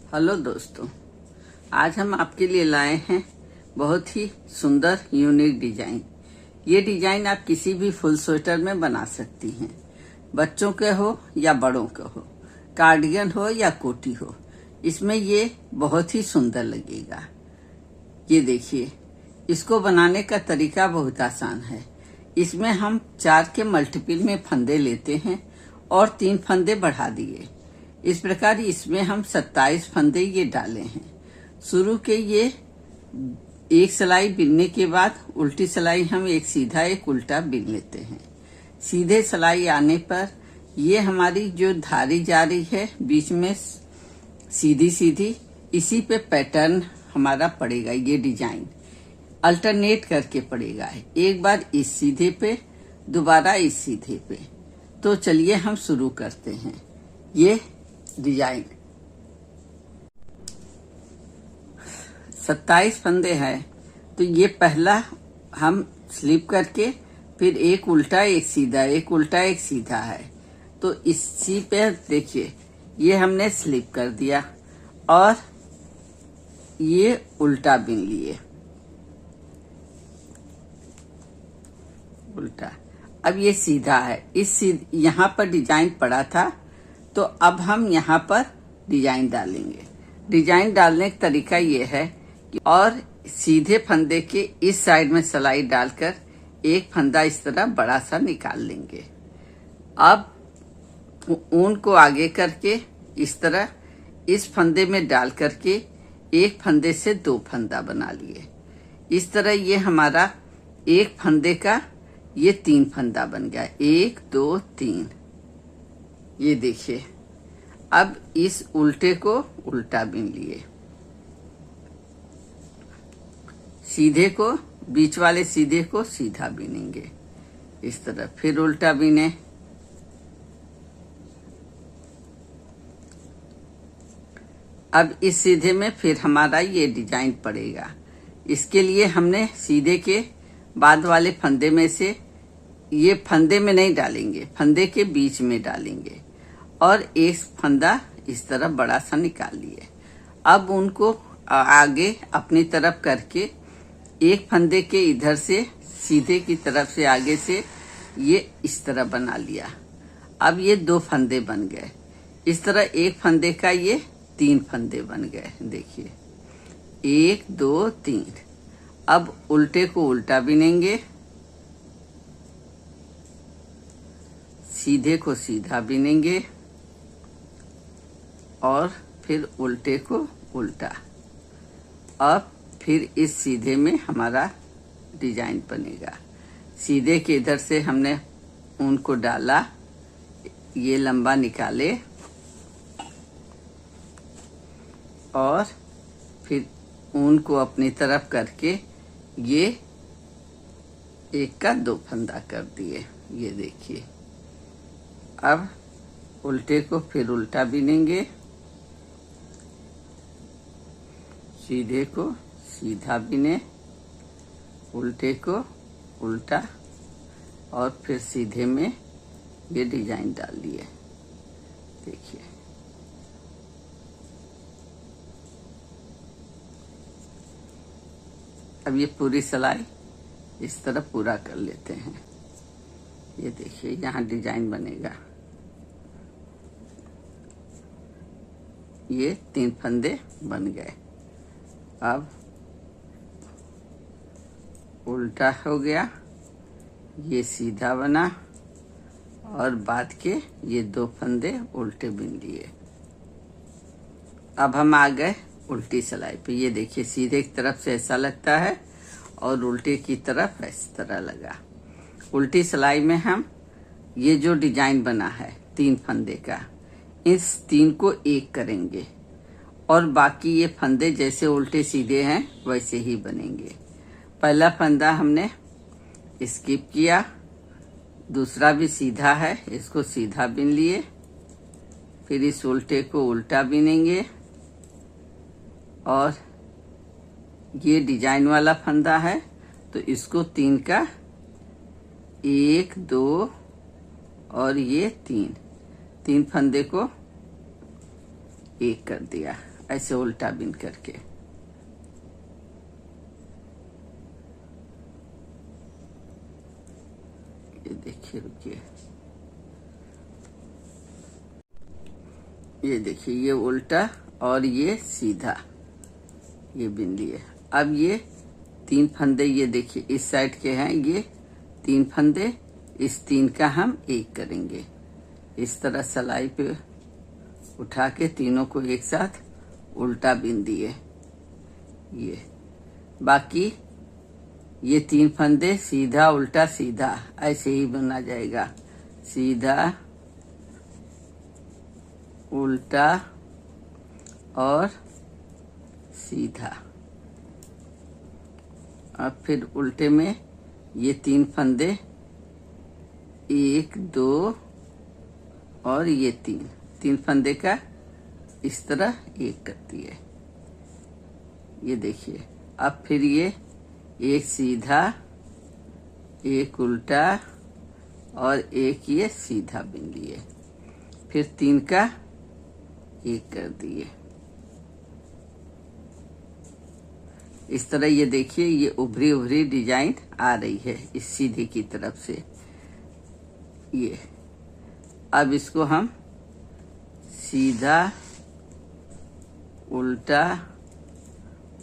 Hello दोस्तों, आज हम आपके लिए लाए हैं बहुत ही सुंदर यूनिक डिजाइन। ये डिजाइन आप किसी भी फुल स्वेटर में बना सकती हैं। बच्चों के हो या बड़ों के हो, कार्डिगन हो या कोटी हो, इसमें ये बहुत ही सुंदर लगेगा। ये देखिए, इसको बनाने का तरीका बहुत आसान है। इसमें हम 4 के मल्टीपल में फंदे लेते हैं और 3 फंदे बढ़ा दिए। इस प्रकार इसमें हम 27 फंदे ये डाले हैं। शुरू के ये एक सिलाई बिनने के बाद उल्टी सिलाई हम एक सीधा एक उल्टा बिन लेते हैं। सीधे सिलाई आने पर ये हमारी जो धारी जा रही है बीच में सीधी सीधी, इसी पे पैटर्न हमारा पड़ेगा। ये डिजाइन अल्टरनेट करके पड़ेगा, एक बार इस सीधे पे, दोबारा इस सीधे पे। तो चलिए हम शुरू करते हैं। ये डिजाइन 27 फंदे हैं, तो ये पहला हम स्लिप करके फिर एक उल्टा एक सीधा, एक उल्टा एक सीधा है। तो इसी पे देखिए, ये हमने स्लिप कर दिया और ये उल्टा बिन लिए, उल्टा। अब ये सीधा है, यहाँ पर डिजाइन पड़ा था, तो अब हम यहाँ पर डिजाइन डालेंगे। डिजाइन डालने का तरीका ये है कि और सीधे फंदे के इस साइड में सिलाई डालकर एक फंदा इस तरह बड़ा सा निकाल लेंगे। अब ऊन को आगे करके इस तरह इस फंदे में डाल करके एक फंदे से 2 फंदा बना लिए। इस तरह ये हमारा एक फंदे का ये 3 फंदा बन गया, 1 2 3। ये देखिए, अब इस उल्टे को उल्टा बिन लिए, सीधे को, बीच वाले सीधे को सीधा बिनेंगे इस तरह, फिर उल्टा बिने। अब इस सीधे में फिर हमारा ये डिजाइन पड़ेगा। इसके लिए हमने सीधे के बाद वाले फंदे में से, ये फंदे में नहीं डालेंगे, फंदे के बीच में डालेंगे और एक फंदा इस तरह बड़ा सा निकाल लिए। अब उनको आगे अपनी तरफ करके एक फंदे के इधर से सीधे की तरफ से आगे से ये इस तरह बना लिया। अब ये 2 फंदे बन गए। इस तरह एक फंदे का ये 3 फंदे बन गए। देखिए, 1 2 3। अब उल्टे को उल्टा बिनेंगे, सीधे को सीधा बिनेंगे और फिर उल्टे को उल्टा। अब फिर इस सीधे में हमारा डिजाइन बनेगा। सीधे के इधर से हमने ऊन को डाला, ये लंबा निकाले और फिर ऊन को अपनी तरफ करके ये 1 का 2 फंदा कर दिए। ये देखिए, अब उल्टे को फिर उल्टा बिनेंगे, सीधे को सीधा बिने, उल्टे को उल्टा और फिर सीधे में ये डिजाइन डाल दिए। देखिए, अब ये पूरी सिलाई इस तरह पूरा कर लेते हैं। ये देखिए, यहाँ डिजाइन बनेगा। ये 3 फंदे बन गए। अब उल्टा हो गया, ये सीधा बना और बाद के ये 2 फंदे उल्टे बिन लिए। अब हम आ गए उल्टी सिलाई पे। ये देखिए, सीधे की तरफ से ऐसा लगता है और उल्टे की तरफ इस तरह लगा। उल्टी सिलाई में हम ये जो डिजाइन बना है 3 फंदे का, इस 3 को एक करेंगे और बाकी ये फंदे जैसे उल्टे सीधे हैं वैसे ही बनेंगे। पहला फंदा हमने स्किप किया, दूसरा भी सीधा है, इसको सीधा बिन लिए, फिर इस उल्टे को उल्टा बिनेंगे और ये डिजाइन वाला फंदा है तो इसको 3 का 1 2 और ये 3 फंदे को एक कर दिया। ऐसे उल्टा बिन करके। ये देखिए, रुकिए, ये देखिए, ये उल्टा और ये सीधा, ये बिन लिए। अब ये 3 फंदे, ये देखिए इस साइड के हैं, ये 3 फंदे, इस 3 का हम 1 करेंगे। इस तरह सलाई पे उठा के तीनों को एक साथ उल्टा बिन दिए। ये बाकी ये 3 फंदे सीधा उल्टा सीधा ऐसे ही बुना जाएगा। सीधा उल्टा और सीधा। अब फिर उल्टे में ये 3 फंदे, 1 2 और ये 3 फंदे का इस तरह 1 करती है। ये देखिए, अब फिर ये 1 सीधा, 1 उल्टा और 1 ये सीधा बिन लिए। फिर 3 का 1 कर दिए। इस तरह ये देखिए, ये उभरी उभरी डिजाइन आ रही है इस सीधे की तरफ से। ये अब इसको हम सीधा उल्टा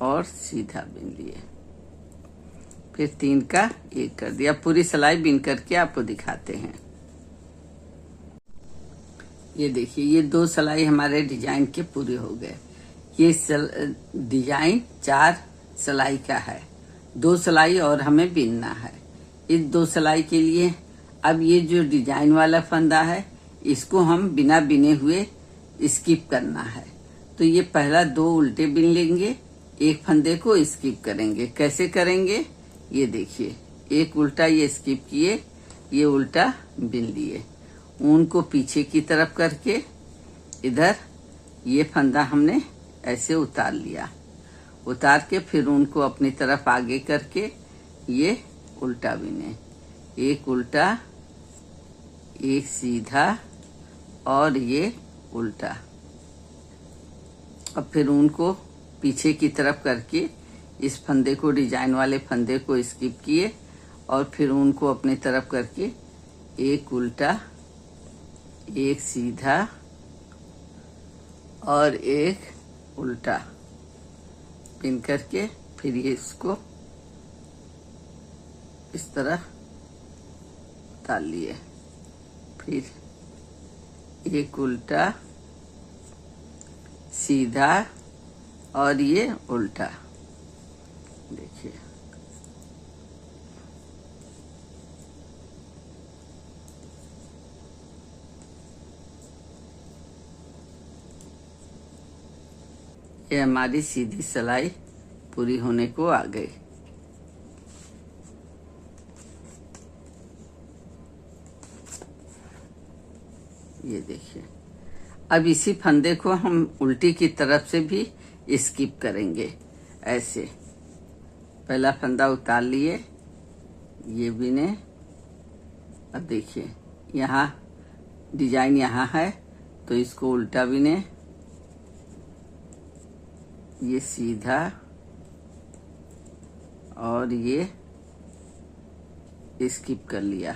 और सीधा बिन लिए। फिर 3 का 1 कर दिया। पूरी सिलाई बिन करके आपको दिखाते हैं। ये देखिए, ये 2 सिलाई हमारे डिजाइन के पूरे हो गए। ये डिजाइन 4 सिलाई का है। 2 सिलाई और हमें बिनना है। इस 2 सिलाई के लिए अब ये जो डिजाइन वाला फंदा है, इसको हम बिना बिने हुए स्किप करना है। तो ये पहला 2 उल्टे बिन लेंगे, 1 फंदे को स्किप करेंगे। कैसे करेंगे, ये देखिए, 1 उल्टा ये स्किप किए, ये उल्टा बिन लिए। ऊन को पीछे की तरफ करके इधर ये फंदा हमने ऐसे उतार लिया। उतार के फिर ऊन को अपनी तरफ आगे करके ये उल्टा बिने। 1 उल्टा, 1 सीधा और ये उल्टा। अब फिर ऊन को पीछे की तरफ करके इस फंदे को, डिजाइन वाले फंदे को स्किप किए और फिर ऊन को अपनी तरफ करके 1 उल्टा, 1 सीधा और 1 उल्टा पिन करके फिर ये इसको इस तरह डाल लिए। फिर 1 उल्टा, सीधा और ये उल्टा। देखिए, ये हमारी सीधी सिलाई पूरी होने को आ गई। ये देखिए, अब इसी फंदे को हम उल्टी की तरफ से भी स्किप करेंगे। ऐसे पहला फंदा उतार लिए, ये बिने। अब देखिए, यहाँ डिजाइन यहाँ है तो इसको उल्टा बिने, ये सीधा और ये स्किप कर लिया।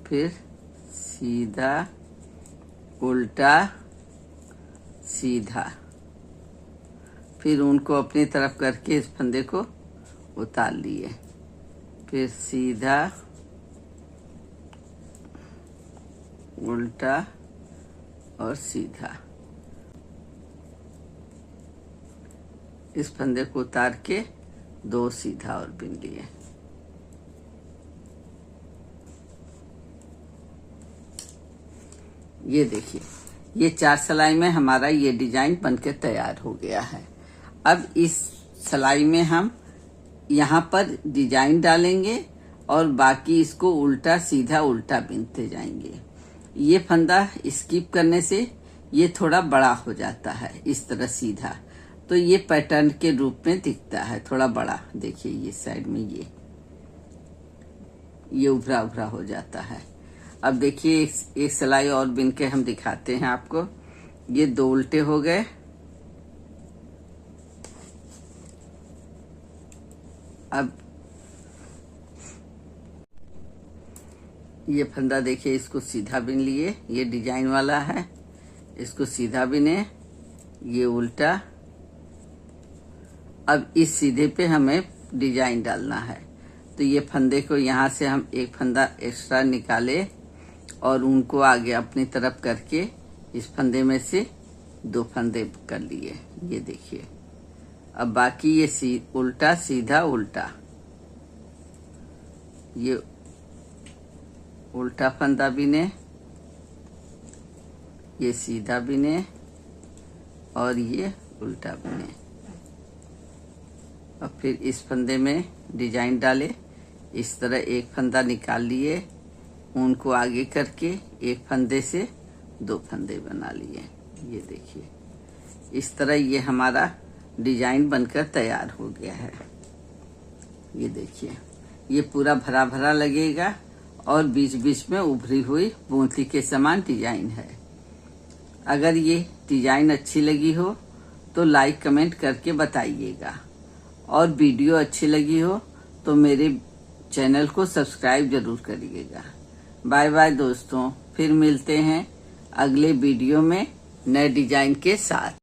फिर सीधा उल्टा सीधा। फिर उनको अपनी तरफ करके इस फंदे को उतार लिए। फिर सीधा उल्टा और सीधा। इस फंदे को उतार के 2 सीधा और बिन लिए। ये देखिए, ये 4 सिलाई में हमारा ये डिजाइन बनके तैयार हो गया है। अब इस सिलाई में हम यहाँ पर डिजाइन डालेंगे और बाकी इसको उल्टा सीधा उल्टा बिनते जाएंगे। ये फंदा स्किप करने से ये थोड़ा बड़ा हो जाता है, इस तरह सीधा, तो ये पैटर्न के रूप में दिखता है थोड़ा बड़ा। देखिए, ये साइड में ये उभरा उभरा हो जाता है। अब देखिए, एक सिलाई और बिन के हम दिखाते हैं आपको। ये 2 उल्टे हो गए, अब ये फंदा देखिए, इसको सीधा बिन लिए, ये डिजाइन वाला है, इसको सीधा बिने, ये उल्टा। अब इस सीधे पे हमें डिजाइन डालना है, तो ये फंदे को यहाँ से हम एक फंदा एक्स्ट्रा निकाले और उनको आगे अपनी तरफ करके इस फंदे में से 2 फंदे कर लिए। ये देखिए, अब बाकी ये उल्टा सीधा उल्टा, ये उल्टा फंदा बिने, ये सीधा बिने और ये उल्टा बिने। अब फिर इस फंदे में डिजाइन डाले, इस तरह एक फंदा निकाल लिए, उनको आगे करके एक फंदे से 2 फंदे बना लिए। ये देखिए, इस तरह ये हमारा डिजाइन बनकर तैयार हो गया है। ये देखिए, ये पूरा भरा भरा लगेगा और बीच बीच में उभरी हुई मोती के समान डिजाइन है। अगर ये डिजाइन अच्छी लगी हो तो लाइक कमेंट करके बताइएगा, और वीडियो अच्छी लगी हो तो मेरे चैनल को सब्सक्राइब जरूर करिएगा। बाय बाय दोस्तों, फिर मिलते हैं अगले वीडियो में नए डिजाइन के साथ।